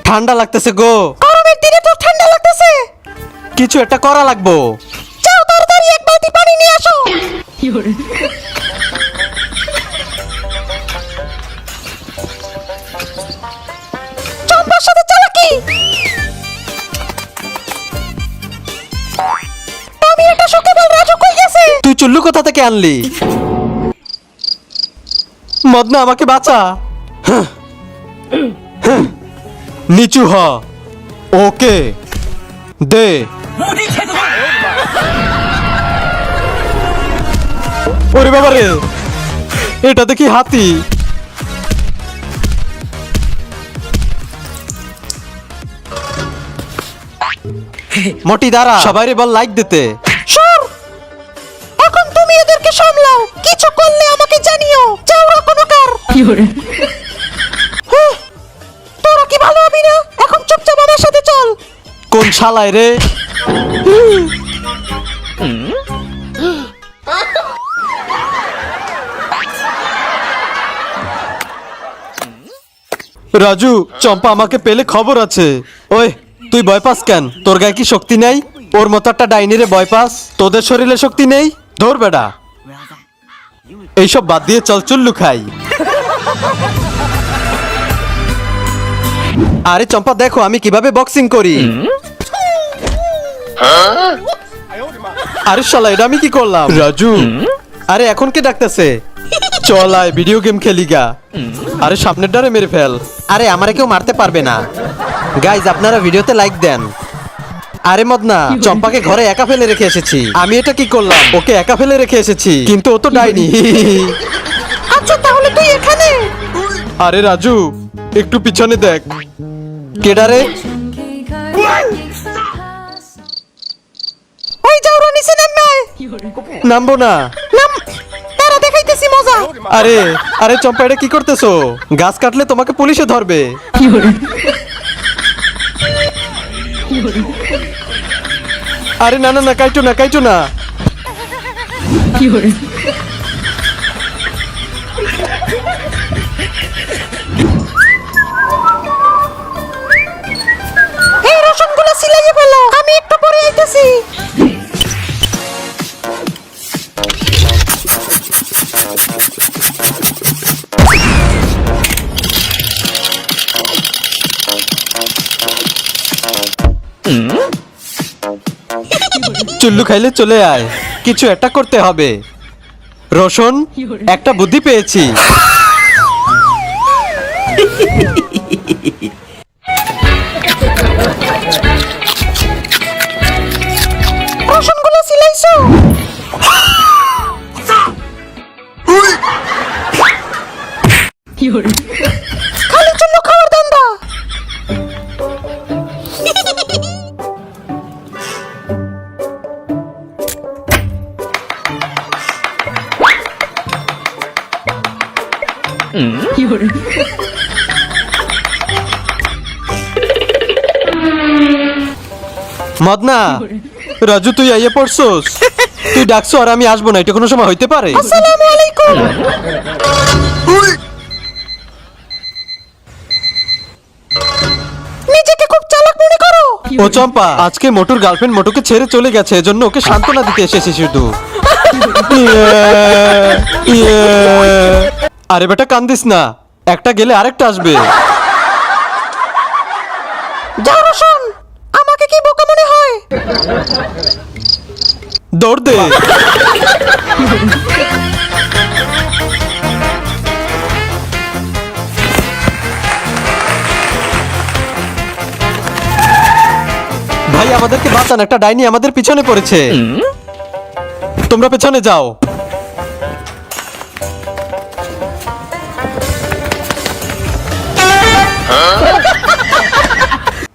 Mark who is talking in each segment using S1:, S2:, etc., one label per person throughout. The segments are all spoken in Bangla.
S1: ঠান্ডা লাগতেছে গো।
S2: গরমের দিনে তো ঠান্ডা লাগতেছে।
S1: কিছু একটা করা লাগবো।
S2: যাও তাড়াতাড়ি এক বালতি পানি নিয়ে আসো। চম্পার সাথে চালাকি। আমি এটা শোকে বল রাজু কই গেছে?
S1: তুই চুল্লু কোথা থেকে আনলি? মদনা আমাকে বাঁচা। নিচু হ। ওকে দে। ওরে বাবা রে, এটা দেখি হাতি। মোটি দাঁড়া, সবাই বল লাইক দিতে।
S2: সর, এখন তুমি এদেরকে সামলাও, কিছু করলে আমাকে জানিও। যাও রকনকার। তোরা কি ভালো হবি না? এখন চুপচাপ আমার সাথে চল।
S1: কোন শালায় রে? রাজু, চম্পা আমাকে পেলে খবর আছে। ওই তুই ভয় পাস কেন? তোর গায়ে কি শক্তি নেই? ওর মতো একটা ডাইনিরে ভয় পাস? তোদের শরীরে শক্তি নেই? ধর বেটা, এইসব বাদ দিয়ে চল চুল্লু খাই। আরে চম্পা দেখো আমি কিভাবে বক্সিং করি। আরে শালা এটা আমি কি করলাম? রাজু, আরে এখন কে ডাকতেছে? চল আয় ভিডিও গেম খেলি গা। আরে সামনের ডারে মেরে ফেল। আরে আমারে কেউ মারতে পারবে না। গাইজ আপনারা ভিডিওতে লাইক দেন। আরে মদনা, চম্পাকে ঘরে একা ফেলে রেখে এসেছি। আমি এটা কি করলাম? ওকে একা ফেলে রেখে এসেছি, কিন্তু ও তো ডাইনি।
S2: আচ্ছা তাহলে তুই এখানে।
S1: আরে রাজু একটু পিছনে দেখ। কেডারে?
S2: ওই যাও নিচে নামবে।
S1: নামবো না।
S2: নাম, তারা দেখাইতেছি মজা।
S1: আরে আরে চম্পা এটা কি করতেছো? গাছ কাটলে তোমাকে পুলিশে ধরবে। আরে না না না, কাইটো না কাইটো না।
S2: এই রসুনগুলো সিলাইয়ে ফেলো, আমি একটু পরে আইতেছি।
S1: চুল্লু খাইলে চলে আয়, কিছু একটা করতে হবে। রোশন, একটা বুদ্ধি পেয়েছি।
S2: রসুনগুলো সিলাইছো? খালি চুল্লু খাওয়ার দান্দা।
S1: মদনা, রাজু তুই আইয়ে পড়ছস? তুই ডাকছো আর আমি আসবো না, এটা কোনো সময় হইতে পারে?
S2: আসসালামু আলাইকুম। নিজেকে খুব চালাক মনে করো।
S1: ও চম্পা, আজকে মোটুর গার্লফ্রেন্ড মোটুকে ছেড়ে চলে গেছে, এজন্য ওকে সান্ত্বনা দিতে এসেছি শুধু। আরে বেটা কান্দিস না, একটা গেলে আরেকটা আসবে।
S2: যাও রসুন, আমাকে কি বোকা মনে হয়?
S1: দৌড় দে। ভাই আমাদেরকে বাঁচান, একটা ডাইনি আমাদের পিছনে পড়েছে। তোমরা পেছনে যাও।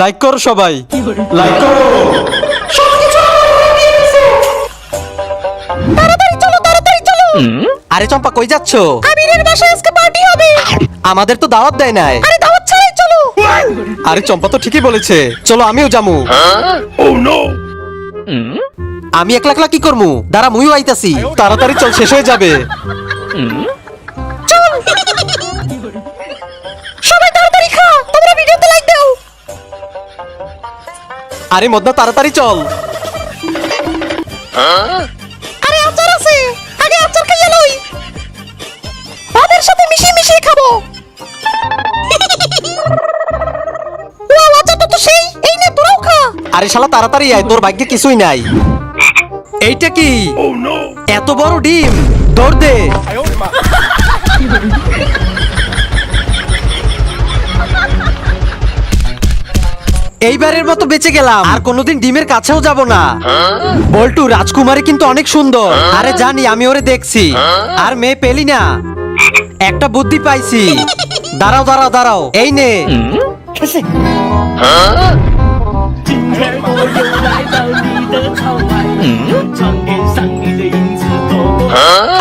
S1: লাইক করো সবাই, লাইক করো।
S2: তাড়াতাড়ি চলো, তাড়াতাড়ি চলো।
S1: আরে চম্পা কই যাচ্ছ?
S2: আমিরের বাসায় আজকে পার্টি হবে।
S1: আমাদের তো দাওয়াত দেয় নাই।
S2: আরে দাওয়াত ছাড়াই চলো।
S1: আরে চম্পা তো ঠিকই বলেছে, চলো আমিও যামু। আমি একলা একলা কি করমু? দাঁড়া মুইও আইতাছি। তাড়াতাড়ি চল, শেষ হয়ে যাবে।
S2: চল। সবাই
S1: আরে মদনা তাড়াতাড়ি চল।
S2: আরে আচার আছে, আগে আচার খাইয়ে লই, ভাতের সাথে মিশিয়ে মিশিয়ে খাবো। ওয়াও, আচারটা তো সেই, এই নে তোরাও খা।
S1: আরে শালা তাড়াতাড়ি আয়, তোর ভাগ্যে কিছুই নাই। এইটা কি? এত বড় ডিম, দৌড় দে। এইবারের মতো বেঁচে গেলাম, আর কোনোদিন ডিমের কাছেও যাব না। বল্টু, রাজকুমারী কিন্তু অনেক সুন্দর। আরে জানি, আমি ওরে দেখছি। আর মেয়ে পেলি না, একটা বুদ্ধি পাইছি। দাঁড়াও দাঁড়াও দাঁড়াও, এই নে।
S3: 今天我又来到你的窗外，窗边上你的影子多么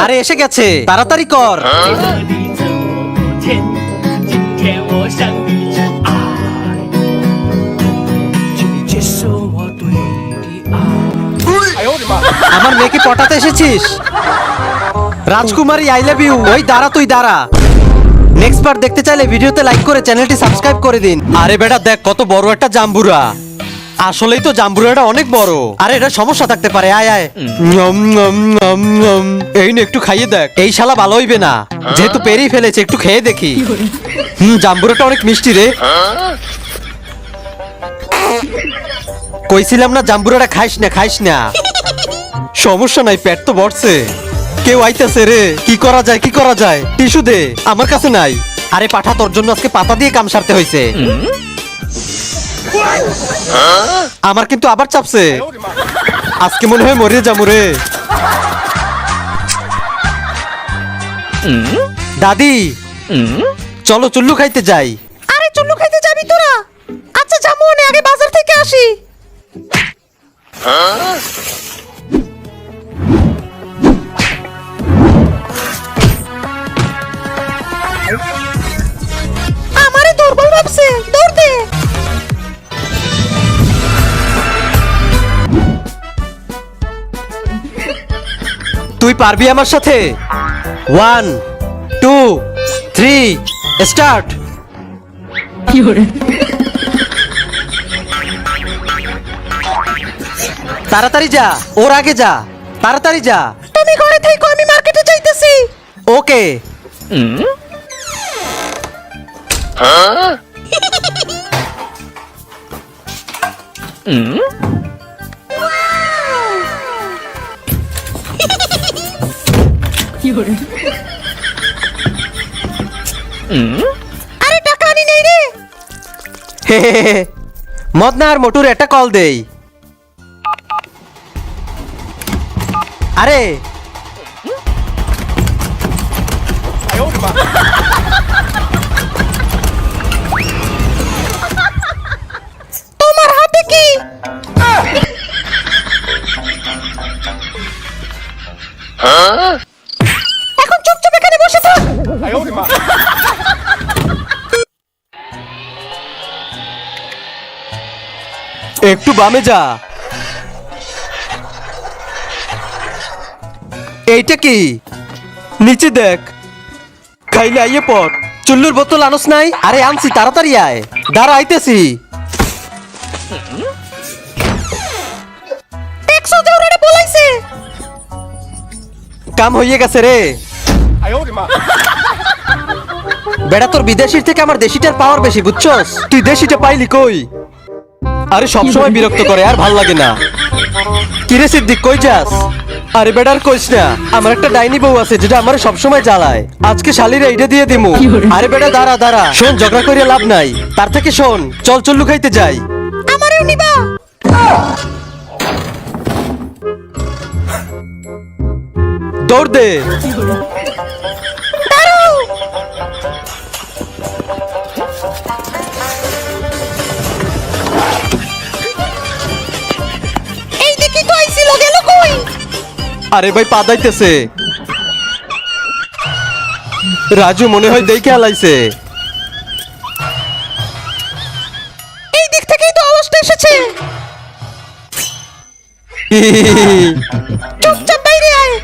S1: আরে এসে গেছে, তাড়াতাড়ি কর।
S3: 美丽这么多天，今天我向你致爱，请你接受我对你的爱。
S1: আমার মেয়েকে পটাতে এসেছিস? রাজকুমারী, আই লাভ ইউ। ওই দাঁড়া, তুই দাঁড়া। নেক্সট পার্ট দেখতে চাইলে ভিডিওতে লাইক করে চ্যানেলটি সাবস্ক্রাইব করে দিন। আরে বেটা দেখ, কত বড় একটা জাম্বুরা। আসলেই তো জাম্বুরাটা অনেক বড়। আরে এটা সমস্যা থাকতে পারে, আয় আয়। নম, নম, নম, নম। এই নে, একটু খাইয়ে দেখ। এই শালা ভালো হইবে না, যেহেতু পেরেই ফেলেছে, একটু খেয়ে দেখি। জাম্বুরাটা অনেক মিষ্টি রে। কইছিলাম না জাম্বুরাটা খাইস না, খাইস না। সমস্যা নাই, পেট তো ভরছে। কেউ আইতেছে রে, কি করা যায়, কি করা যায়? টিস্যু দে, আমার কাছে নাই। আরে পাঠা, তোর জন্য আজকে পাতা দিয়ে কাম সারতে হয়েছে। আমার কিন্তু আবার চাপছে, আজকে মনে হয় মরে যাবো রে। দাদি, চলো চুল্লু খাইতে যাই।
S2: আরে চুল্লু খাইতে যাবি তোরা? আচ্ছা যাবো, আগে বাজার থেকে আসি। আমারে দুর্বল ভাবছে, দৌড় দে।
S1: তুই পারবি আমার সাথে? 1 2 3 স্টার্ট। তাড়াতাড়ি যা, ওর আগে যা, তাড়াতাড়ি যা।
S2: তুমি ঘরে থেকো, আমি মার্কেটে যাইতেছি।
S1: ওকে।
S2: আরে টাকা আনি নাই রে।
S1: মদনা আর মোটুর একটা কল দেই। আরে
S2: তোমার হাতে কি? এখন চুপচাপ এখানে বসে থাক।
S1: একটু বামে যা। এইটা কি? নিচে দেখ, খাইলে আইয়ে পর। চুল্লুর বোতল আনস নাই? আরে আনছি, তাড়াতাড়ি আয়। দাঁড়া, আইতেছি।
S2: দেখছো যে ওরা বলাইছে।
S1: কাম হইয়ে গেছে রে। বেটা, তোর বিদেশির থেকে আমার দেশিটার পাওয়ার বেশি, বুঝছস? তুই দেশিটা পাইলি কই? আরে সবসময় বিরক্ত করে, আর ভাল লাগে না। কিরে সিদ্দিক, কই যাস? আরে বেটার কইস না, আমার একটা ডাইনি বউ আছে যেটা আমার সবসময় জ্বালায়। আজকে শালির এইটা দিয়ে দিমু। আরে বেটা দাঁড়া দাঁড়া, শোন, ঝগড়া করিয়া লাভ নাই। তার থেকে শোন, চল চুল্লু খাইতে যাই।
S2: আমারেও নিবা?
S1: দৌড় দে।
S2: দাঁড়াও। এই দেখি তো আইছিল, গেল কই?
S1: আরে ভাই, পা দাইতেছে। রাজু মনে হয় দেখে আলাইছে।
S2: এই দিক থেকেই তো আওয়াজটা এসেছে। চুপচাপ বাইরে আয়।